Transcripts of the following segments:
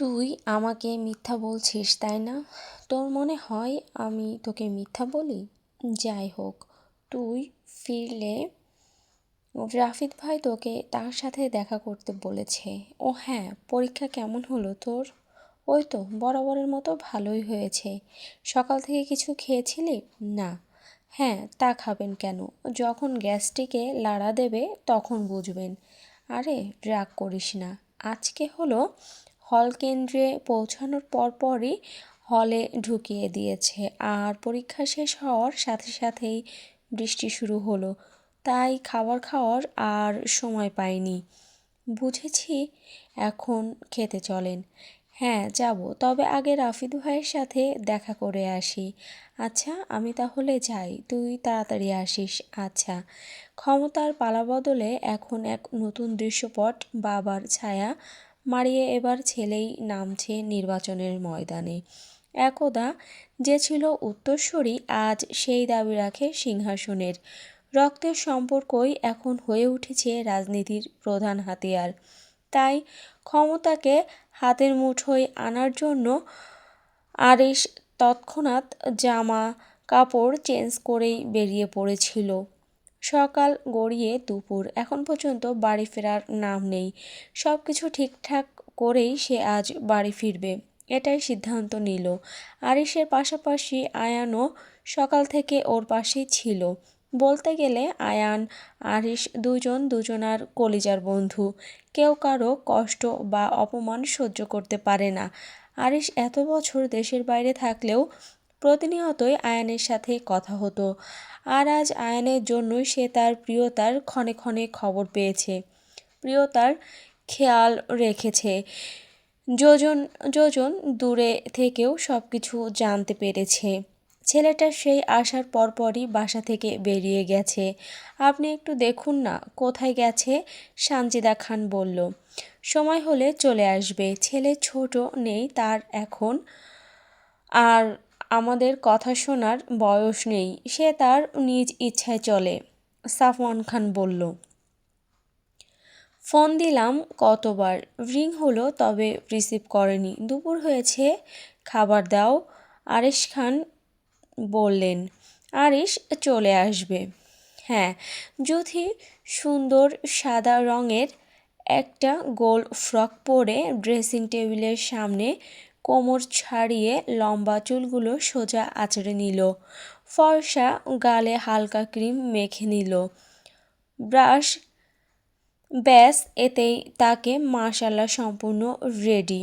তুই আমাকে মিথ্যা বলছিস তাই না? তোর মনে হয় আমি তোকে মিথ্যা বলি? যাই হোক, তুই ফিরলে রাফিদ ভাই তোকে তার সাথে দেখা করতে বলেছে। ও হ্যাঁ, পরীক্ষা কেমন হলো তোর? ওই তো বরাবরের মতো ভালোই হয়েছে। সকাল থেকে কিছু খেয়েছিলি? না। হ্যাঁ, তা খাবেন কেন? যখন গ্যাসটিকে লাড়া দেবে তখন বুঝবেন। আরে রাগ করিস না। আজকে হলো হল কেন্দ্রে পৌঁছানোর পরপরই হলে ঢুকিয়ে দিয়েছে, আর পরীক্ষা শেষ হওয়ার সাথে সাথেই বৃষ্টি শুরু হলো, তাই খাবার খাওয়ার আর সময় পাইনি। বুঝেছি, এখন খেতে চলেন। হ্যাঁ যাব, তবে আগে রাফিদ ভাইয়ের সাথে দেখা করে আসি। আচ্ছা আমি তাহলে যাই, তুই তাড়াতাড়ি আসিস। আচ্ছা। ক্ষমতার পালাবদলে এখন এক নতুন দৃশ্যপট বাবার ছায়া মারিয়ে এবার ছেলেই নামছে নির্বাচনের ময়দানে। একদা যে ছিল উত্তরসূরি, আজ সেই দাবি রাখে সিংহাসনের। রক্তের সম্পর্কই এখন হয়ে উঠেছে রাজনীতির প্রধান হাতিয়ার। তাই ক্ষমতাকে হাতের মুঠোয় আনার জন্য আরিশ তৎক্ষণাৎ জামা কাপড় চেঞ্জ করেই বেরিয়ে পড়েছিল। সকাল গড়িয়ে দুপুর, এখন পর্যন্ত বাড়ি ফেরার নাম নেই। সব কিছু ঠিকঠাক করেই সে আজ বাড়ি ফিরবে, এটাই সিদ্ধান্ত নিল। আরিশের পাশাপাশি আয়ানও সকাল থেকে ওর পাশেই ছিল। বলতে গেলে আয়ান আরিশ দুজন দুজনার কলিজার বন্ধু। কেউ কারো কষ্ট বা অপমান সহ্য করতে পারে না। আরিশ এত বছর দেশের বাইরে থাকলেও প্রতিনিয়তই আয়ানের সাথে কথা হতো, আর আজ আয়ানের জন্যই সে তার প্রিয়তার ক্ষণে ক্ষণে খবর পেয়েছে, প্রিয়তার খেয়াল রেখেছে, যোজন যোজন দূরে থেকেও সব কিছু জানতে পেরেছে। ছেলেটা সেই আসার পরপরই বাসা থেকে বেরিয়ে গেছে। আপনি একটু দেখুন না কোথায় গেছে, সানজিদা খান বলল। সময় হলে চলে আসবে। ছেলে ছোট নেই তার এখন, আর আমাদের কথা শোনার বয়স নেই, সে তার নিজ ইচ্ছায় চলে, সাফওয়ান খান বলল। ফোন দিলাম কতবার, রিং হলো তবে রিসিভ করেনি। দুপুর হয়েছে, খাবার দাও, আরিশ খান বললেন। আরিশ চলে আসবে। হ্যাঁ। যুথি সুন্দর সাদা রঙের একটা গোল ফ্রক পরে ড্রেসিং টেবিলের সামনে কোমর ছাড়িয়ে লম্বা চুলগুলো সোজা আঁচড়ে নিল। ফর্সা গালে হালকা ক্রিম মেখে নিল। ব্রাশ, ব্যাস এতেই তাকে মাশাআল্লাহ সম্পূর্ণ রেডি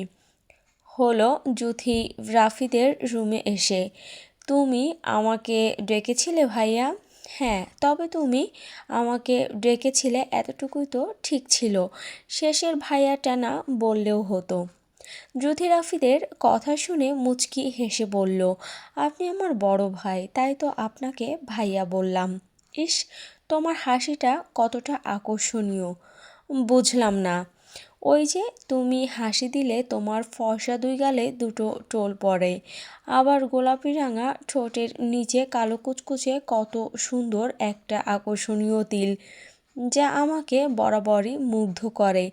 হলো। যুথি রাফিদের রুমে এসে, তুমি আমাকে ডেকেছিলে ভাইয়া? হ্যাঁ, তবে তুমি আমাকে ডেকেছিলে এতটুকুই তো ঠিক ছিল, শেষের ভাইয়াটা না বললেও হতো। যুথি রাফিদের কথা শুনে মুচকি হেসে বলল, আপনি আমার বড় ভাই, তাই তো আপনাকে ভাইয়া বললাম। ইস, তোমার হাসিটা কতটা আকর্ষণীয়। বুঝলাম না। ওই যে তুমি হাসি দিলে তোমার ফর্সা দুই গালে দুটো টোল পড়ে, আবার গোলাপি রাঙা ঠোঁটের নিচে কালো কুচকুচে কত সুন্দর একটা আকর্ষণীয় তিল, যা আমাকে বরাবরই মুগ্ধ করে।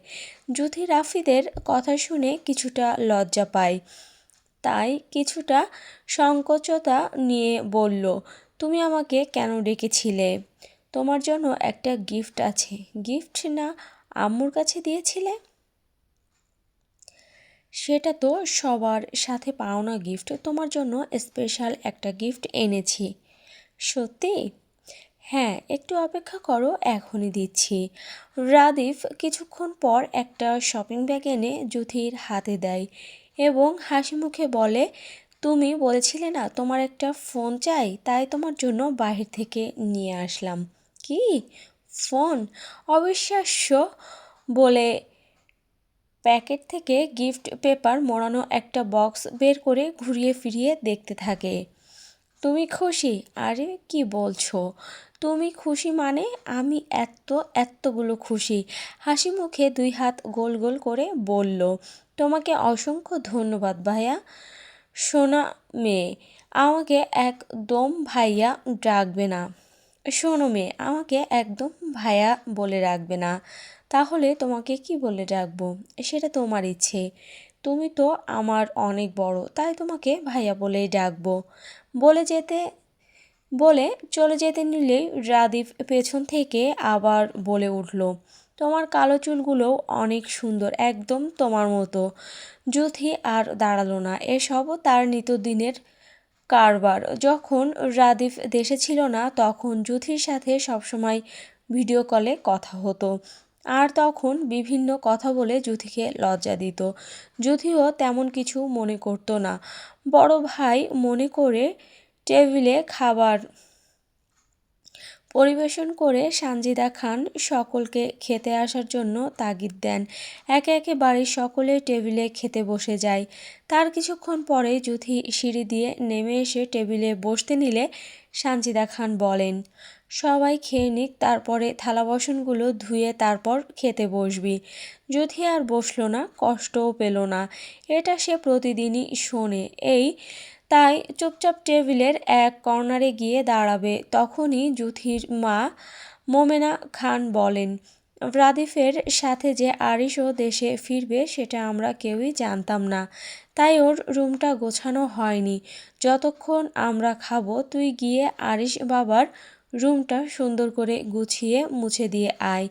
যুথি রাফিদের কথা শুনে কিছুটা লজ্জা পায়, তাই কিছুটা সংকোচতা নিয়ে বলল, তুমি আমাকে কেন ডেকেছিলে? তোমার জন্য একটা গিফট আছে। গিফট না আম্মুর কাছে দিয়েছিলে? সেটা তো সবার সাথে পাওনা গিফট, তোমার জন্য স্পেশাল একটা গিফট এনেছি। সত্যি? হ্যাঁ, একটু অপেক্ষা করো, এখনই দিচ্ছি। রাদিফ কিছুক্ষণ পর একটা শপিং ব্যাগ এনে যুথির হাতে দেয় এবং হাসি মুখে বলে, তুমি বলেছিলে না তোমার একটা ফোন চাই, তাই তোমার জন্য বাহির থেকে নিয়ে আসলাম। কি ফোন? অবিশ্বাস্য বলে প্যাকেট থেকে গিফট পেপার মোড়ানো একটা বক্স বের করে ঘুরিয়ে ফিরিয়ে দেখতে থাকে। তুমি খুশি? আরে কি বলছো তুমি খুশি মানে? আমি এতগুলো খুশি। হাসি মুখে দুই হাত গোল গোল করে বলল, তোমাকে অসংখ্য ধন্যবাদ ভাইয়া। সোনা মেয়ে, আমাকে একদম ভাইয়া ডাকবে না। শোনো মেয়ে, আমাকে একদম ভাইয়া বলে রাখবে না। তাহলে তোমাকে কি বলে ডাকবো? সেটা তোমার ইচ্ছে। তুমি তো আমার অনেক বড়, তাই তোমাকে ভাইয়া বলেই ডাকবো। বলে যেতে বলে চলে যেতে নিলেই রাদীপ পেছন থেকে আবার বলে উঠল, তোমার কালো চুলগুলোও অনেক সুন্দর, একদম তোমার মতো। যুথি আর দাঁড়ালো না, এসবও তার নিত্যদিনের কারবার। যখন রাদীপ দেশে ছিল না তখন যুথির সাথে সবসময় ভিডিও কলে কথা হতো, আর তখন বিভিন্ন কথা বলে যুথিকে লজ্জা দিত। যুথিও তেমন কিছু মনে করতো না, বড় ভাই মনে করে টেবিলে খাবার পরিবেশন করে সানজিদা খান সকলকে খেতে আসার জন্য তাগিদ দেন। একে একে বাড়ির সকলে টেবিলে খেতে বসে যায়। তার কিছুক্ষণ পরে যুথি সিঁড়ি দিয়ে নেমে এসে টেবিলে বসতে নিলে সানজিদা খান বলেন, সবাই খেয়ে নিক, তারপরে থালা বাসনগুলো ধুয়ে তারপর খেতে বসবি। যুথি আর বসল না, কষ্টও পেল না, এটা সে প্রতিদিনই শোনে। তাই চুপচাপ টেবিলের এক কর্নারে গিয়ে দাঁড়াবে। তখনই যুথির মা মোমেনা খান বলেন, রাদিফের সাথে যে আরিশও দেশে ফিরবে সেটা আমরা কেউই জানতাম না, তাই ওর রুমটা গোছানো হয়নি। যতক্ষণ আমরা খাবো তুই গিয়ে আরিশ বাবার রুমটা সুন্দর করে গুছিয়ে মুছে দিয়ে আয়।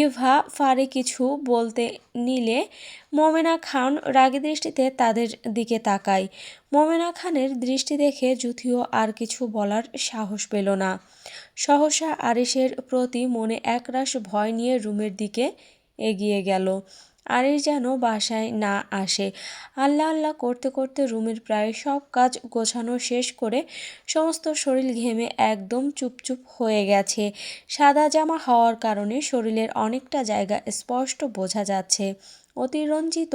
ইভা ফারি কিছু বলতে নিলে মোমেনা খান রাগী দৃষ্টিতে তাদের দিকে তাকায়। মোমেনা খানের দৃষ্টি দেখে যুথিও আর কিছু বলার সাহস পেল না। সহসা আরিশের প্রতি মনে একরাশ ভয় নিয়ে রুমের দিকে এগিয়ে গেল। আরিশ যেন বাসায় না আসে। আল্লাহ আল্লাহ করতে করতে রুমের প্রায় সব কাজ গোছানো শেষ করে সমস্ত শরীর ঘেমে একদম চুপচুপ হয়ে গেছে। সাদা জামা হওয়ার কারণে শরীরের অনেকটা জায়গা স্পষ্ট বোঝা যাচ্ছে। অতিরঞ্জিত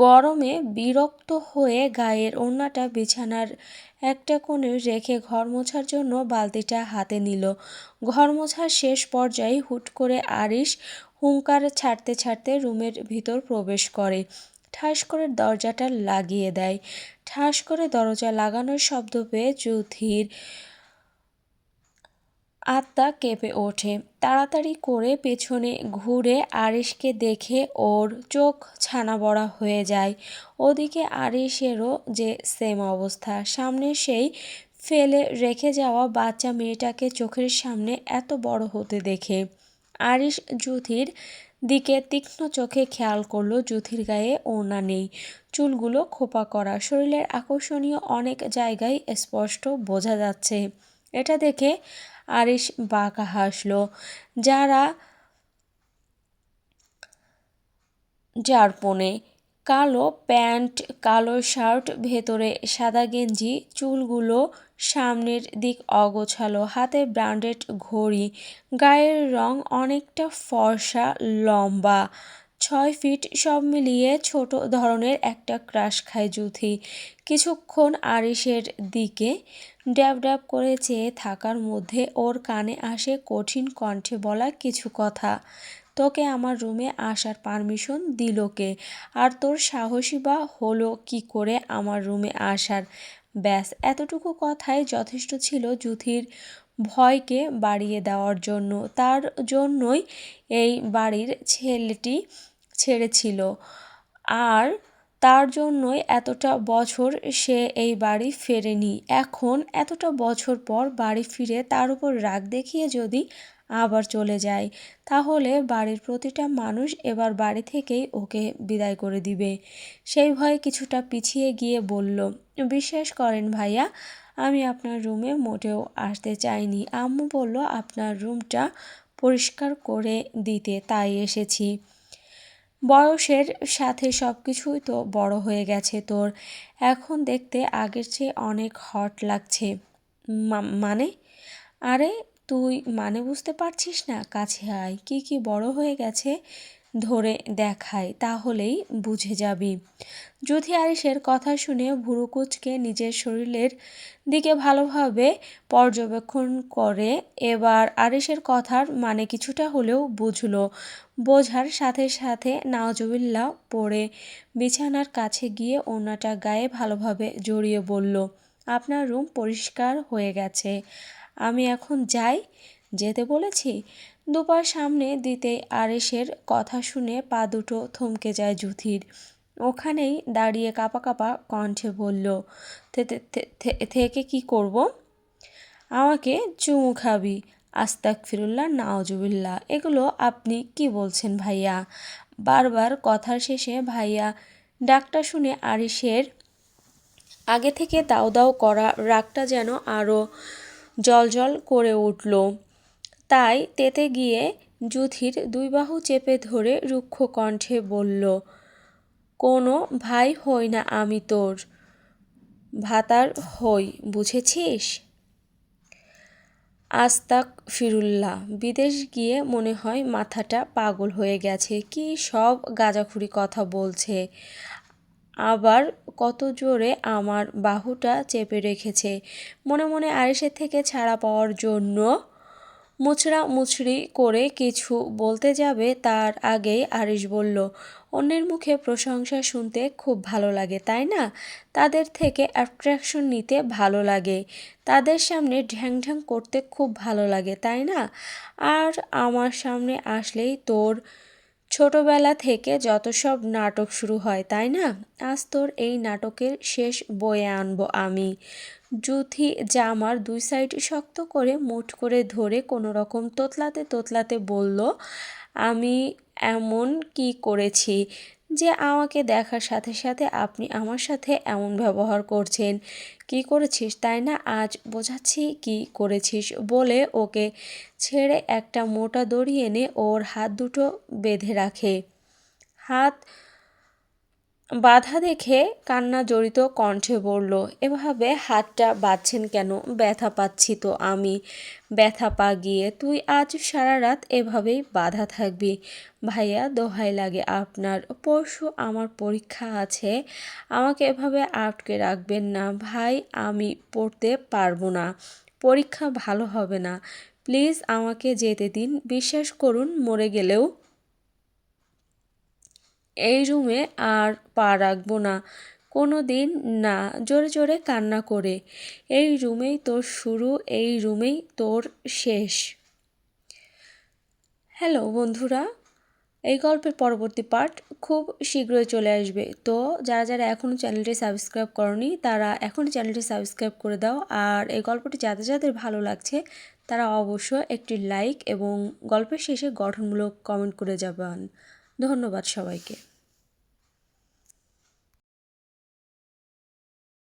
গরমে বিরক্ত হয়ে গায়ের ওড়নাটা বিছানার একটা কোণে রেখে ঘর মোছার জন্য বালতিটা হাতে নিল। ঘর মোছার শেষ পর্যায়ে হুট করে আরিশ হুঙ্কার ছাড়তে ছাড়তে রুমের ভিতর প্রবেশ করে। ঠাস করে দরজাটা লাগিয়ে দেয়। ঠাস করে দরজা লাগানোর শব্দ পেয়ে যুথির আত্মা কেঁপে ওঠে। তাড়াতাড়ি করে পেছনে ঘুরে আরিশকে দেখে ওর চোখ ছানা বড়া হয়ে যায়। ওদিকে আরিশেরও যে সেম অবস্থা। সামনে সেই ফেলে রেখে যাওয়া বাচ্চা মেয়েটাকে চোখের সামনে এত বড় হতে দেখে আরিশ যুথির দিকে তীক্ষ্ণ চোখে খেয়াল করলো। যুথির গায়ে ওড়না নেই, চুলগুলো খোপা করা, শরীরের আকর্ষণীয় অনেক জায়গায় স্পষ্ট বোঝা যাচ্ছে। এটা দেখে আরিশ বাঁকা হাসল। জারপনে কালো প্যান্ট, কালো শার্ট, ভেতরে সাদা গেঞ্জি, চুলগুলো সামনের দিক অগোছালো, হাতে ব্র্যান্ডেড ঘড়ি, গায়ের রং অনেকটা ফর্সা, লম্বা 6 ফিট, সব মিলিয়ে ছোট ধরনের একটা ক্রাশ খায় যুথি। কিছুক্ষণ আরিশের দিকে ড্যাব ড্যাব করে চেয়ে থাকার মধ্যে ওর কানে আসে কঠিন কণ্ঠে বলা কিছু কথা। তোকে আমার রুমে আসার পারমিশন দিল কে? আর তোর সাহসী বা হলো কি করে আমার রুমে আসার? ব্যাস এতটুকু কথাই যথেষ্ট ছিল যুথির ভয়কে বাড়িয়ে দেওয়ার জন্য। তার জন্যই এই বাড়ির ছেলেটি ছেড়েছিল, আর তার জন্যই এতটা বছর সে এই বাড়ি ফেরেনি। এখন এতটা বছর পর বাড়ি ফিরে তার উপর রাগ দেখিয়ে যদি আবার চলে যায়, তাহলে বাড়ির প্রতিটা মানুষ এবার বাড়ি থেকেই ওকে বিদায় করে দিবে। সেই ভয়ে কিছুটা পিছিয়ে গিয়ে বলল, বিশ্বাস করেন ভাইয়া, আমি আপনার রুমে মোটেও আসতে চাইনি। আম্মু বলল আপনার রুমটা পরিষ্কার করে দিতে, তাই এসেছি। বয়সের সাথে সব কিছুই তো বড় হয়ে গেছে তোর, এখন দেখতে আগের চেয়ে অনেক হট লাগছে। মানে? আরে তুই মানে বুঝতে পারছিস না? কাছে আয়, কি কি বড় হয়ে গেছে ধরে দেখাই, তাহলেই বুঝে যাবি। যুথি আরিশের কথা শুনে ভুরু কুঁচকে নিজের শরীরের দিকে ভালোভাবে পর্যবেক্ষণ করে এবার আরিশের কথার মানে কিছুটা হলেও বুঝল। বোঝার সাথে সাথে নাউজুবিল্লাহ পড়ে বিছানার কাছে গিয়ে ওড়নাটা গায়ে ভালোভাবে জড়িয়ে বলল, আপনার রুম পরিষ্কার হয়ে গেছে, আমি এখন যাই? যেতে বলেছি? দুপা সামনে দিতেই আরিশের কথা শুনে পা দুটো থমকে যায় যুথির। ওখানেই দাঁড়িয়ে কাঁপা কাঁপা কণ্ঠে বলল, থেকে কি করব? আমাকে চুমু খাবি? আস্তাগফিরুল্লাহ নাউজুবিল্লাহ, এগুলো আপনি কি বলছেন ভাইয়া? বারবার কথার শেষে ভাইয়া ডাকটা শুনে আরিশের আগে থেকে দাউ দাউ করা রাগটা যেন আরও জলজল করে উঠল। তাই তেতে গিয়ে যুথির দুই বাহু চেপে ধরে রুক্ষ কণ্ঠে বলল, কোনো ভাই হই না আমি তোর, ভাতার হই, বুঝেছিস? আস্তাগফিরুল্লাহ, বিদেশ গিয়ে মনে হয় মাথাটা পাগল হয়ে গেছে, কি সব গাঁজাখুরি কথা বলছে। আবার কত জোরে আমার বাহুটা চেপে রেখেছে। মনে মনে আরিশের থেকে ছাড়া পাওয়ার জন্য মুচড়া মুচড়ি করে কিছু বলতে যাবে তার আগেই আরিশ বলল, অন্যের মুখে প্রশংসা শুনতে খুব ভালো লাগে তাই না? তাদের থেকে অ্যাট্রাকশন নিতে ভালো লাগে, তাদের সামনে ঢ্যাং ঢ্যাং করতে খুব ভালো লাগে তাই না? আর আমার সামনে আসলেই তোর ছোটবেলা থেকে যত সব নাটক শুরু হয় তাই না? আজ তোর এই নাটকের শেষ বয়ে আনবো আমি। যুথি জামার দুই সাইড শক্ত করে মুঠ করে ধরে কোনো রকম তোতলাতে তোতলাতে বলল, আমি এমন কি করেছি যে আমাকে দেখার সাথে সাথে আপনি আমার সাথে এমন ব্যবহার করছেন? কি করেছিস তাই না, আজ বোঝাচ্ছি কি করেছিস। বলে ওকে ছেড়ে একটা মোটা দড়ি এনে ওর হাত দুটো বেঁধে রাখে। হাত বাধা দেখে কান্না জড়িত কণ্ঠে বলল, এভাবে হাতটা বাঁধছেন কেন? ব্যথা পাচ্ছি তো আমি। ব্যথা পা গিয়ে, তুই আজ সারা রাত এভাবেই বাধা থাকবি। ভাইয়া দোহাই লাগে আপনার, পরশু আমার পরীক্ষা আছে, আমাকে এভাবে আটকে রাখবেন না ভাই, আমি পড়তে পারবো না, পরীক্ষা ভালো হবে না, প্লিজ আমাকে যেতে দিন, বিশ্বাস করুন মরে গেলেও এই রুমে আর পা রাখবো না কোনো দিন না। জোরে জোরে কান্না করে, এই রুমেই তোর শুরু, এই রুমেই তোর শেষ। হ্যালো বন্ধুরা, এই গল্পের পরবর্তী পার্ট খুব শীঘ্রই চলে আসবে। তো যারা যারা এখনও চ্যানেলটি সাবস্ক্রাইব করনি তারা এখনই চ্যানেলটি সাবস্ক্রাইব করে দাও। আর এই গল্পটি যাদের যাদের ভালো লাগছে তারা অবশ্যই একটি লাইক এবং গল্পের শেষে গঠনমূলক কমেন্ট করে যাবেন। ধন্যবাদ সবাইকে।